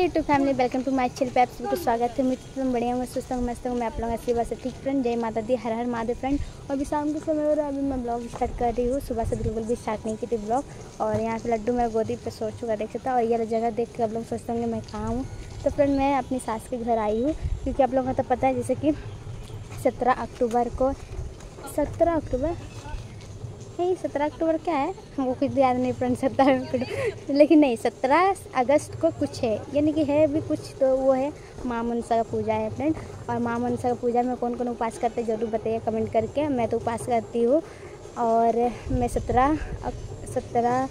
YouTube family welcome to my channel पे आप सभी को स्वागत है। तुम बढ़िया हूँ, सुस्त हूँ, मस्त हूँ। मैं आप लोगों की सेवा से ठीक फ्रेंड। जय माता दी, हर हर महादेव फ्रेंड। और अभी शाम के समय हो रहा है, अभी मैं ब्लॉग स्टार्ट कर रही हूँ। सुबह से बिल्कुल भी स्टार्ट नहीं की थी ब्लॉग। और यहाँ पे लड्डू मेरे गोदी पे सो चुका देख सकता। और ये जगह देख के आप लोग सोचते होंगे मैं कहाँ हूँ। तो फ्रेंड मैं अपनी सास के घर आई हूँ, क्योंकि आप लोगों को तो पता है जैसे कि 17 अक्टूबर को 17 अक्टूबर नहीं 17 अक्टूबर क्या है वो कुछ याद नहीं फ्रेंड। 17 अक्टूबर लेकिन नहीं 17 अगस्त को कुछ है, यानी कि है भी कुछ। तो वो है माँ मनसा का पूजा है फ्रेंड। और माँ मनसा का पूजा में कौन कौन उपवास करते हैं जरूर बताइए कमेंट करके। मैं तो उपवास करती हूँ और मैं 17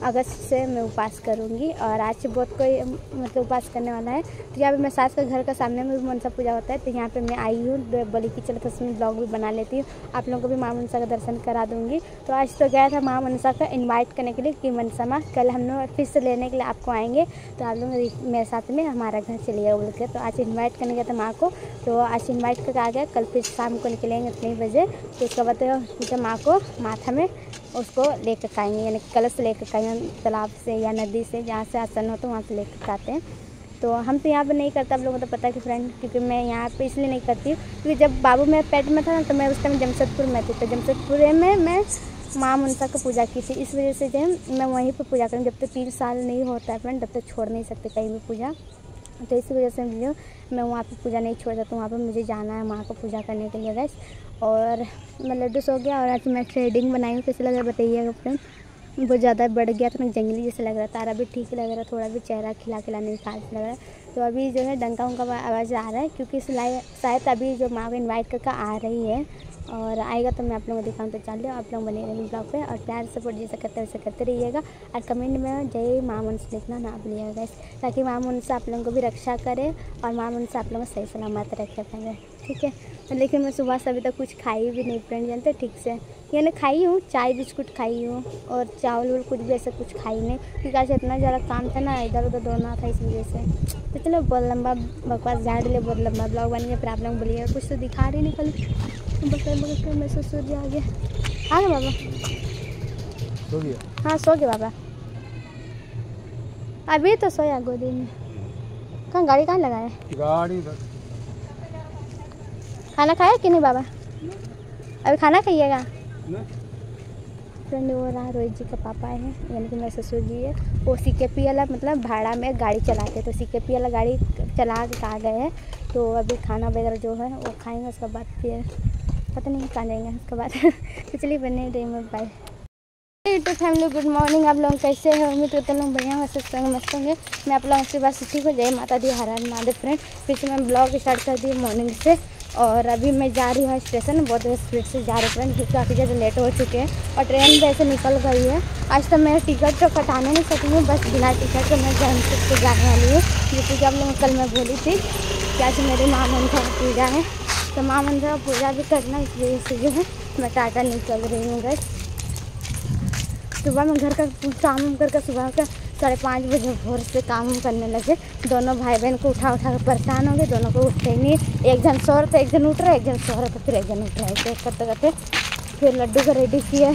अगस्त से मैं उपवास करूँगी। और आज से बहुत कोई मतलब उपवास करने वाला है। तो यहाँ पे मैं सास के घर का सामने में भी मनसा पूजा होता है, तो यहाँ पे मैं आई हूँ। बोली कि चलो तो उसमें ब्लॉग भी बना लेती हूँ, आप लोगों को भी माँ मनसा का दर्शन करा दूँगी। तो आज तो गया था माँ मनसा का इन्वाइट करने के लिए कि मनसा माँ कल हम लोग फिर से लेने के लिए आपको आएंगे, तो आप लोग मेरे साथ में हमारा घर चलिएगा बोल के। तो आज इन्वाइट करने गया था माँ को, तो आज इन्वाइट करके आ गया। कल फिर शाम को निकलेंगे इतने बजे। तो उसके बाद माँ को माथा में उसको लेकर खाएंगे, यानी कलश लेकर खाएंगे तालाब से या नदी से, जहाँ से आसन हो तो वहाँ से लेकर खाते हैं। तो हम तो यहाँ पे नहीं करते, आप लोगों को तो पता है कि फ्रेंड, क्योंकि मैं यहाँ पे इसलिए नहीं करती हूँ क्योंकि जब बाबू मेरे पेट में था ना तो मैं उस टाइम जमशेदपुर में थी। तो जमशेदपुर में मैं माँ मनसा को पूजा की थी, इस वजह से जो है मैं वहीं पर पूजा करूँ। जब तक 3 साल नहीं होता है फ्रेंड तब तक छोड़ नहीं सकते कहीं भी पूजा। तो इसी वजह से जो मैं वहाँ पे पूजा नहीं छोड़ सकती हूँ, वहाँ पे मुझे जाना है माँ को पूजा करने के लिए गैस। और मैं लड्डू सो गया और आज मैं थ्रेडिंग बनाई हूँ, कैसे लग रहा है बताइएगा फ्रेंड। बहुत ज़्यादा बढ़ गया था ना, जंगली जैसे लग रहा था। तारा भी ठीक लग रहा है, थोड़ा भी चेहरा खिला नहीं खास लग रहा है। तो अभी जो है डंका उनका आवाज़ आ रहा है, क्योंकि शायद अभी जो माँ को इन्वाइट करके आ रही है और आएगा तो मैं आप लोगों को दिखाऊँ। तो चलिए आप लोग बने रहेंगे ब्लॉग पे और प्यार सपोर्ट जैसे करते वैसे करते रहिएगा। और कमेंट में जय माँ मनसा लिखना ना भूलिएगा गाइस, ताकि माँ मनसा आप लोगों को भी रक्षा करे और माँ मनसा आप लोगों को सही सलामत रखे फ्रेंड, ठीक है। लेकिन मैं सुबह से अभी तक कुछ खाई भी नहीं फ्रेंड, जानते ठीक से। यानी खाई हूँ, चाय बिस्कुट खाई हूँ और चावल कुछ भी ऐसा कुछ खाई नहीं, क्योंकि आज इतना ज़्यादा काम था ना, इधर उधर दौड़ना था, इस वजह से। तो चलो बहुत लंबा बकवास झाड़ ले, बहुत लंबा ब्लॉग बन गया। फिर आप लोग बोलिएगा कुछ तो दिखा रही नहीं कल बकर मैं ससुर जी आ गया बाबा। सो गया? हाँ सो गया बाबा, अभी तो सोया गोदी में। कहाँ गाड़ी कहाँ लगाया? गाड़ी खाना खाया कि नहीं बाबा? अभी खाना खाइएगा फ्रेंड। वो रहा रोहित जी का पापा है, यानी कि मेरे ससुर जी है। वो CKP वाला मतलब भाड़ा में गाड़ी चलाते, तो CKP वाला गाड़ी चला के आ गए हैं। तो अभी खाना वगैरह जो है वो खाएंगे, उसके बाद फिर पता नहीं कहाँ जाएंगे उसके बाद। तो चलिए बने रही मैं, bye. YouTube family good morning, आप लोग कैसे हैं? उम्मीद करते लोग बढ़िया होंगे, सुस्त होंगे, मस्त होंगे। मैं आप लोगों से बात ठीक हो। जय माता दी, हर हर महादेव फ्रेंड। फिर से मैं ब्लॉग स्टार्ट कर दी मॉर्निंग से। और अभी मैं जा रही हूँ स्टेशन, बहुत स्पीड से जा रही हूँ फ्रेंड, क्योंकि काफ़ी ज़्यादा लेट हो चुके हैं और ट्रेन भी ऐसे निकल गई है। आज तो मैं टिकट तो कटाने नहीं सकी हूँ, बस बिना टिकट के मैं जमशेदपुर से जाने वाली हूँ। जैसे कि आप लोगों कल मैं बोली थी कि आज मेरी माँ मनसा की पूजा है, तो माँ मनसा का पूजा भी करना, इस वजह से जो है मैं टाटा निकल रही हूँ गैस। सुबह में घर का काम करके सुबह का 5:30 बजे भोर से काम करने लगे। दोनों भाई बहन को उठा कर परेशान हो गए, दोनों को उठते ही नहीं। एक जन सो रहा था, एक जन उठ रहा है, एक जन सो रहा था, फिर एक जन उठ रहा है। तो करते करते फिर लड्डू को रेडी किए,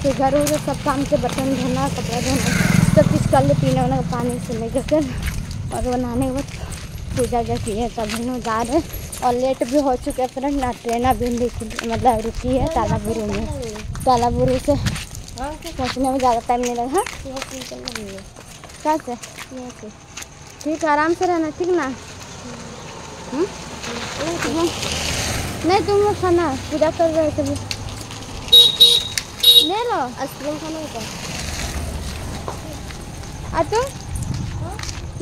फिर घर उधर सब काम से बर्तन धोना, कपड़ा धोना, सब चीज़ कर ले, पीने वाला पानी से लेकर कर और बनाने के बाद पूजा जो की है तब हम लोग जा रहे हैं। और लेट भी हो चुके हैं फ्रेंड ना, ट्रेन अभी मतलब रुकी है तालाबुरू में। तालाबुरू से पहुँचने में ज़्यादा टाइम नहीं लगा। क्या से ठीक, आराम से रहना, ठीक ना? नहीं तुम लोग खाना पूजा कर रहे थे, ले लो आइसक्रीम खाना होता। तुम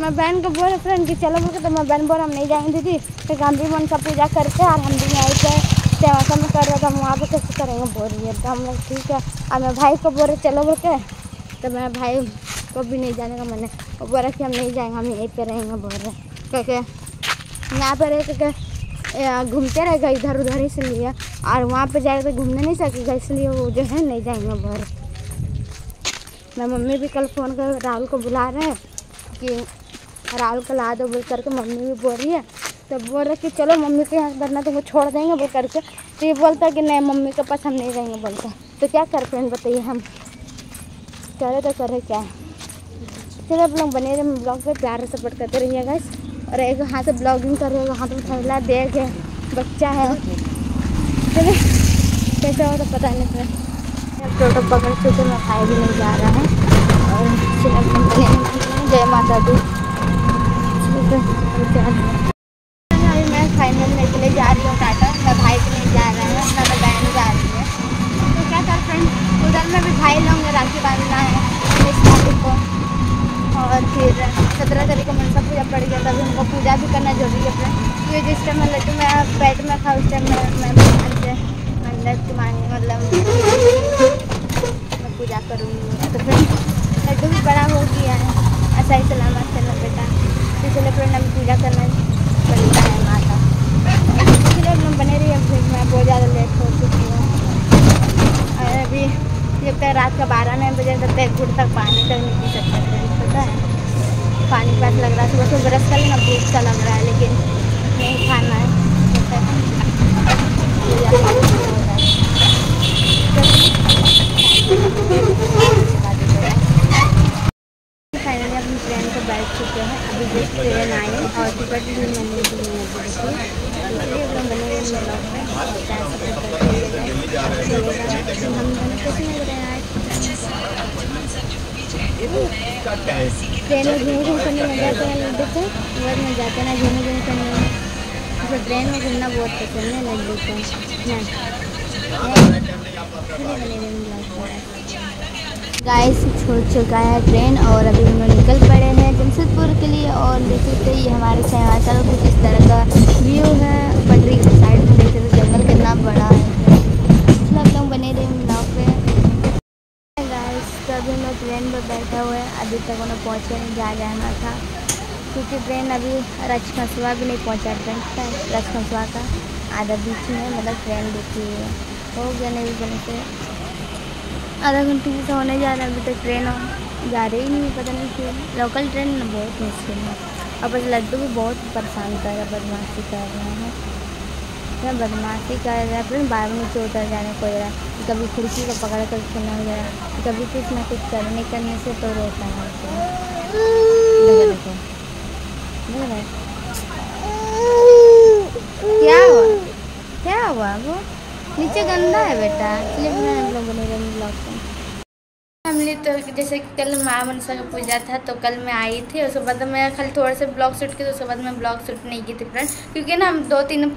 मैं बहन को बोल फ्रेंड कि चलो बोल के, तो मैं बहन बोल हम नहीं जाएंगे दीदी, फिर हम भी मनसा पूजा करके और हम भी यहीं पे सेवा में कर रहे थे, हम वहाँ पे कैसे करेंगे बोल रही है। तो हम लोग ठीक है। और मैं भाई को बोल रहे चलो बोल के, तो मैं भाई को भी नहीं जाने का मन है। वो बोल रहा कि हम नहीं जाएंगे, हम यहीं पे रहेंगे बोल रहे, क्योंकि यहाँ पर रह के घूमते रहेगा इधर उधर, इसलिए। और वहाँ पे जाएगा तो घूमने नहीं सकेगा, इसलिए वो जो है नहीं जाएंगे बोल रहे। मैं मम्मी भी कल फ़ोन कर राहुल को बुला रहे हैं कि राहुल को ला दो बोल करके, मम्मी भी बोल रही है। तो बोल रहे कि चलो मम्मी के यहाँ करना तो वो छोड़ देंगे बोल करके। तो ये बोलता है कि नहीं मम्मी के पास हम नहीं रहेंगे बोलते। तो क्या कर फ्रेंड बताइए, हम करे तो करे क्या। चलो आप लोग बने रहे ब्लॉग पे, प्यार से सपोर्ट करते रहिए गाइस। और एक हाथ से ब्लॉगिंग कर रहे हैं, हाथ में थैला बैग है, बच्चा है। चलो कैसे हो तो पता नहीं फिर टोटो पकड़ चुके, मैं खाए भी नहीं जा रहा है। और जय माता दी। अभी मैं फाइनल में के लिए जा रही हूँ टाटा। मैं भाई के लिए जा रहा है, ना मैं बहन जा रही है। तो क्या कर फ्रेंड, उधर में भी भाई लोग राखी बांधना है 19 तारीख को। और फिर 17 तारीख को मनसा पूजा पड़ गया, तभी हमको पूजा भी करना जरूरी है फ्रेंड। क्योंकि जिस टाइम मैं लड्डू मैं पेट में था उस टाइम मैं भगवान से मन्नत मांगी, मतलब मैं पूजा करूँगी। तो फ्रेंड लड्डू भी बड़ा हो गया है, ऐसा ही सलामत चलना बेटा। तो चलो फ्रेंड अभी पूजा करना पड़ता है माता, इसलिए हम बने रही है। फिर मैं बहुत ज़्यादा लेट हो चुकी हूँ। और अभी जब तक रात का 12-9 बजे तब तक गुड़ तक पानी तक नहीं पी सकते फ्रेंड, पता है। पानी प्यास लग रहा है, सुबह सुबह ब्रश कर लेना, भूख सा लग रहा है, लेकिन नहीं खाना है। फाइनली अपनी ट्रेन को बैठ चुके हैं, अभी जस्ट ट्रेन आई और टिकट भी मैंने दी है, इसलिए हम बने हुए ब्लॉग में हम कैसे मिल रहे हैं। ट्रेन में घूम करने लग जाते हैं लड्डू को, वर्ग में जाते ना घूम करने में। तो ट्रेन में घूमना बहुत पसंद है लड्डू को। गाइस छूट चुका है ट्रेन और अभी हम निकल पड़े हैं जमशेदपुर के लिए। और देख सकते ये हमारे सिंहाचल कुछ इस तरह का व्यू है, पटरी की साइड में देख सकते जंगल कितना बड़ा है। चलो आप लोग बने रहे ब्लॉग पे। गाइस तो अभी हम ट्रेन पर बैठे हुए हैं, अभी तक उन्हें पहुँचे नहीं, जा जाना था क्योंकि ट्रेन अभी रजखसुआ भी नहीं पहुँचा। ट्रेन रजखसुआ का आधा बीच में, मतलब ट्रेन देखी है हो गया नहीं बने से आधा घंटे से होने जा रहा है, अभी तक ट्रेन जा रही ही नहीं, पता नहीं क्यों। लोकल ट्रेन बहुत मुश्किल है। और बस लड्डू भी बहुत परेशान कर रहा है, बदमाशी कर रहे हैं, क्या बदमाशी कर रहा है। फिर बार नीचे उतर जाने को रहा है, कभी खिड़की को पकड़ कर खेलना हो रहा है, कभी कुछ ना कुछ करने से तो रोता है। देखो क्या हुआ वो नीचे गंदा है बेटा। चलिए हम लोग बने रहे ब्लॉग में। फैमिली तो जैसे कि कल माँ मनसा का पूजा था तो कल मैं आई थी, उसके बाद मैं खाली थोड़े से ब्लॉग शूट किए, तो उसके बाद मैं ब्लॉग शूट नहीं की थी फ्रेंड। क्योंकि ना हम 2-3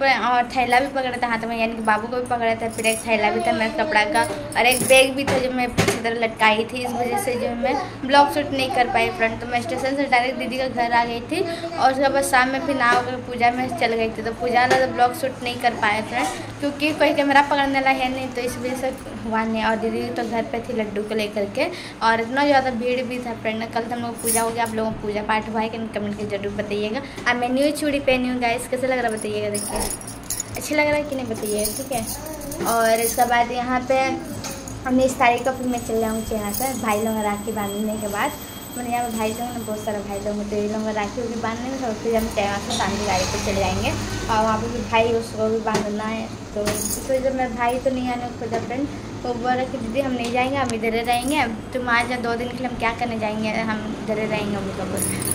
थैला भी पकड़े थे हाथ में, यानी कि बाबू को भी पकड़ा था, फिर एक थैला भी था मेरा कपड़ा का, और एक बैग भी था जो मैं पीछे तरह लटकाई थी। इस वजह से जो मैं ब्लॉग शूट नहीं कर पाई फ्रेंड। तो मैं स्टेशन से डायरेक्ट दीदी का घर आ गई थी और उसके बाद शाम में फिर नहा होकर पूजा में चल गई थी। तो पूजा वाला तो ब्लॉग शूट नहीं कर पाए फ्रेंड, क्योंकि कोई कैमरा पकड़ने वाला है नहीं, तो इस वजह से हुआ नहीं। और दीदी तो घर पे थी लड्डू को लेकर के, और इतना ज़्यादा भीड़ भी था फ्रेंड। कल हम लोग पूजा हो गया, आप लोगों को पूजा पाठ हुआ है कि कमेंट के जरूर बताइएगा। अब मैं न्यू चूड़ी पहनी हूँ गाइस, कैसे लग रहा है बताइएगा, देखिए अच्छा लग रहा है कि नहीं बताइएगा, ठीक है। और इसके बाद यहाँ पे 19 तारीख को फिर मैं चल जाऊँगी यहाँ से, भाई लोग राखी बांधने के बाद। मैंने यहाँ पे भाई लोग ना बहुत सारे भाई लोग, तो ये लोग राखी होगी बांधने में, और फिर हम यहाँ से शांति गाड़ी पर चले जाएंगे और वहाँ पे भी भाई उसको भी बांधना है। तो इस वजह से मैं भाई तो नहीं आने को खोजा फ्रेंड, तो बोल रहा कि दीदी हम नहीं जाएंगे, हम इधर रहेंगे, अब तुम आ जाओ 2 दिन के लिए, हम क्या करने जाएंगे, हम इधर रहेंगे हम लोग।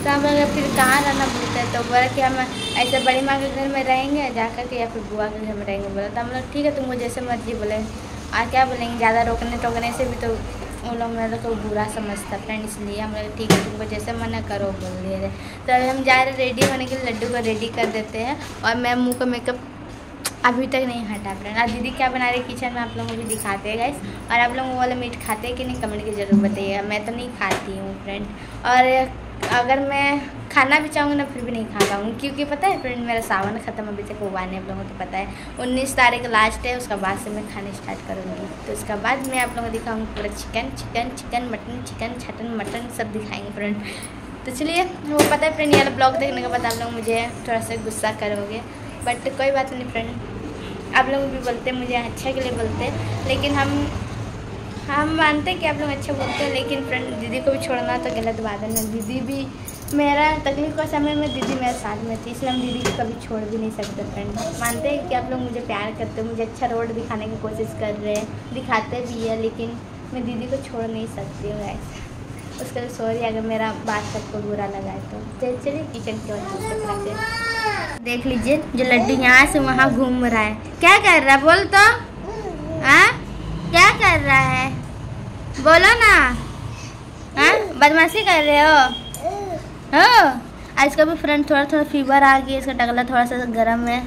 तो हम लोग फिर कहाँ रहना बोलते हैं, तो बोला कि हम ऐसे बड़ी माँ के घर में रहेंगे जा कर के, या फिर बुआ के घर में रहेंगे। बोला तो हम लोग ठीक है तुमको जैसे मर्जी बोले, और क्या बोलेंगे, ज़्यादा रोकने से भी तो वो लोग मेरे को बुरा समझता फ्रेंड, इसलिए हम लोग ठीक है तुमको जैसे मना करो बोल दिए। तो अभी हम जा रहे रेडी होने के लिए, लड्डू को रेडी कर देते हैं। और मैं मुँह का मेकअप अभी तक नहीं हटा फ्रेंड। और दीदी क्या बना रही किचन में आप लोगों को भी दिखाते हैं गाइस। और आप लोग वो वाला मीट खाते हैं कि नहीं कमेंट के जरूर बताइएगा। मैं तो नहीं खाती हूँ फ्रेंड, और अगर मैं खाना भी चाहूँगी ना फिर भी नहीं खा पाऊँगी, क्योंकि पता है फ्रेंड मेरा सावन ख़त्म अभी तक हुआ नहीं, आप लोगों को तो पता है 19 तारीख लास्ट है, उसका बाद से मैं खाना स्टार्ट करूँगी। तो उसका बाद मैं आप लोगों को दिखाऊँगी पूरा चिकन मटन मटन सब दिखाएंगे फ्रेंड। तो चलिए वो पता है फ्रेंड, ये ब्लॉग देखने के बाद आप लोग मुझे थोड़ा सा गुस्सा करोगे, बट कोई बात नहीं फ्रेंड, आप लोग भी बोलते हैं मुझे अच्छा के लिए बोलते हैं, लेकिन हम मानते हैं कि आप लोग अच्छा बोलते हैं, लेकिन फ्रेंड दीदी को भी छोड़ना तो गलत बात है ना। दीदी भी मेरा तकलीफ का समय में दीदी मेरे साथ में थी, इसलिए हम दीदी को कभी छोड़ भी नहीं सकते फ्रेंड। मानते हैं कि आप लोग मुझे प्यार करते हो, मुझे अच्छा रोड दिखाने की कोशिश कर रहे हैं, दिखाते भी है, लेकिन मैं दीदी को छोड़ नहीं सकती हूँ ऐसा। उसके लिए सॉरी अगर मेरा बात सबको बुरा लगा है तो। चलिए किचन की ओर से देख लीजिए, जो लड्डू यहाँ से वहाँ घूम रहा है। क्या कर रहा है बोल तो, हाँ क्या कर रहा है बोलो ना, हाँ बदमाशी कर रहे हो। आज का भी फ्रेंड थोड़ा फीवर आ गया, इसका टगला थोड़ा सा गर्म है।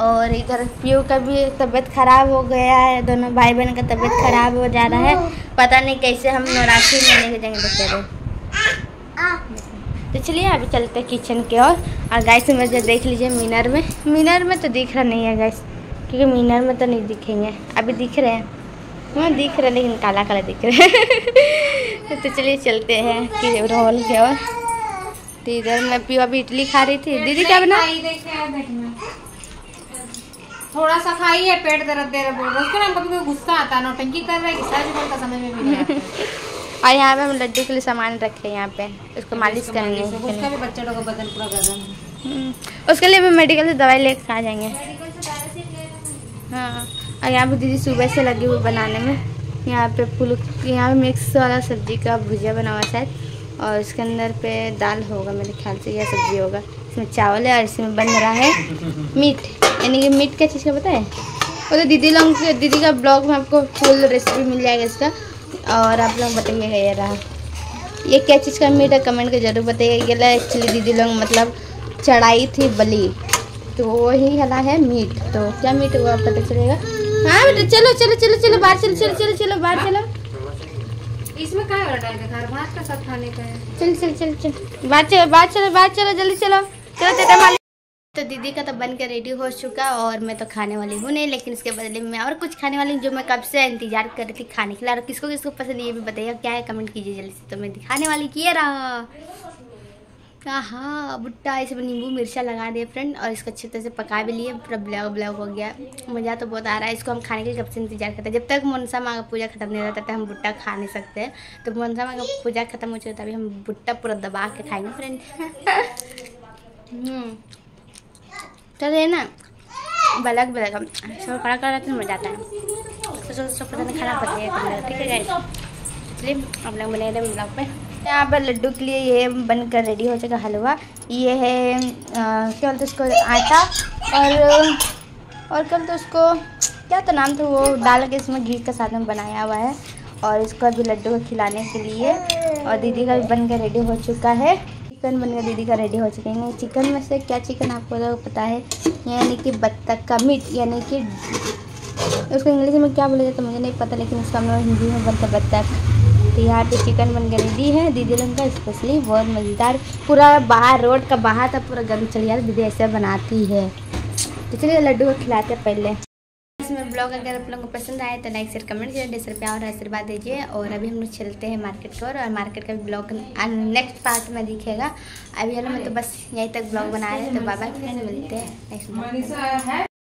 और इधर पीयू का भी तबीयत खराब हो गया है, दोनों भाई बहन का तबीयत खराब हो जा रहा है। पता नहीं कैसे हम नवरात्रि में लेके जाएंगे बच्चे। तो चलिए अभी चलते हैं किचन की ओर। और गाइस मुझे देख लीजिए मीनर में तो दिख रहा नहीं है गाइस, क्योंकि मीनर में तो नहीं दिखेंगे, अभी दिख रहे हैं, हाँ दिख रहे लेकिन काला काला दिख रहे हैं। तो चलिए चलते हैं कि रोल की ओर। तो इधर मैं पीयू अभी इडली खा रही थी। दीदी क्या बना? थोड़ा सा खाई है, पेट दर्द दे रहा बोल रहा उसको ना, कभी गुस्सा आता है, नौटंकी कर रहा है कि सच बोलता समझ में भी नहीं आता। और यहाँ पे हम लड्डू के लिए सामान रखे हैं, यहाँ पे उसको मालिश करनी है। उसका भी बच्चे लोगों का बदन पूरा गर्म, उसके लिए भी मेडिकल से दवाई लेकर आ जाएंगे। हाँ और यहाँ पे दीदी सुबह से लगी हुई बनाने में। यहाँ पे यहाँ पे मिक्स वाला सब्जी का भुजिया बना हुआ शायद, और इसके अंदर पे दाल होगा मेरे ख्याल से, यह सब्जी होगा। इसमें चावल है और इसमें बन रहा है मीट, यानी कि मीट क्या चीज़ का पता है वो तो दीदी का ब्लॉग में आपको फुल रेसिपी मिल जाएगा इसका। और आप लोग बताइएगा ये रहा, ये क्या चीज़ का मीट है कमेंट कर जरूर बताइएगा। ये एक्चुअली दीदी लोग मतलब चढ़ाई थी बलि, तो वही हला है मीट। तो क्या मीट हुआ पता चलेगा। हाँ बेटा चलो चलो चलो चलो बाहर चलो चलो चलो चलो बाहर चलो। इसमें क्या हो रहा है, घर भात का सब खाने का है। चल चल चल चल बाहर चलो जल्दी चलो चलो। तो दीदी का तो बन कर रेडी हो चुका और मैं तो खाने वाली हूँ नहीं, लेकिन इसके बदले में और कुछ खाने वाली हूँ जो मैं कब से इंतजार कर रही थी खाने के लिए। और किसको किसको पसंद ये भी बताइएगा क्या है, कमेंट कीजिए जल्दी से। तो मैं दिखाने वाली किए रहा, हाँ भुट्टा, इसमें नींबू मिर्चा लगा दिए फ्रेंड, और इसको अच्छी तरह से पका भी लिए, पूरा ब्लैक हो गया। मज़ा तो बहुत आ रहा है, इसको हम खाने के लिए कब से इंतजार करते हैं। जब तक मनसा माँ का पूजा खत्म नहीं रहता तब हम भुट्टा खा नहीं सकते हैं। तो मनसा माँ का पूजा खत्म हो चुका तभी हम भुट्टा पूरा दबा के खाएंगे फ्रेंड। तो ये ना बलग हम सब खड़ा कर रहते हैं, मजा आता है। तो सब पता नहीं खाना पड़ता है, ठीक है गाइस। चलिए हम लोग बने रहे ब्लॉग पे। यहाँ पर लड्डू के लिए ये बनकर रेडी हो चुका हलवा। ये है क्या बोलते उसको, आटा और क्या बोलते उसको, क्या तो नाम था वो, डाल के इसमें घी के साथ में बनाया हुआ है। और इसको अभी लड्डू को खिलाने के लिए, और दीदी का भी बनकर रेडी हो चुका है। चिकन बनकर दीदी का रेडी हो चुके हैं। चिकन में से क्या चिकन आपको तो पता है, यानी कि बत्तख का मीट, यानी कि उसको इंग्लिश में क्या बोला जाता है मुझे नहीं पता, लेकिन उसका हम लोग हिंदी में बनता बत्तख। तो यहाँ पे चिकन बनकर रेडी है दीदी लोग का, स्पेशली बहुत मज़ेदार। पूरा बाहर रोड का बाहर था पूरा गर्म चल गया, दीदी ऐसे बनाती है। तो चलिए लड्डू को खिलाते पहले। इसमें ब्लॉग अगर आप लोगों को पसंद आए तो लाइक शेयर कमेंट कीजिए, डिस पे और आशीर्वाद दीजिए। और अभी हम लोग चलते हैं मार्केट की ओर, और मार्केट का भी ब्लॉग नेक्स्ट पार्ट में दिखेगा। अभी हम तो बस यहीं तक ब्लॉग बना रहे हैं। तो बाय बाय, फिर मिलते हैं नेक्स्ट।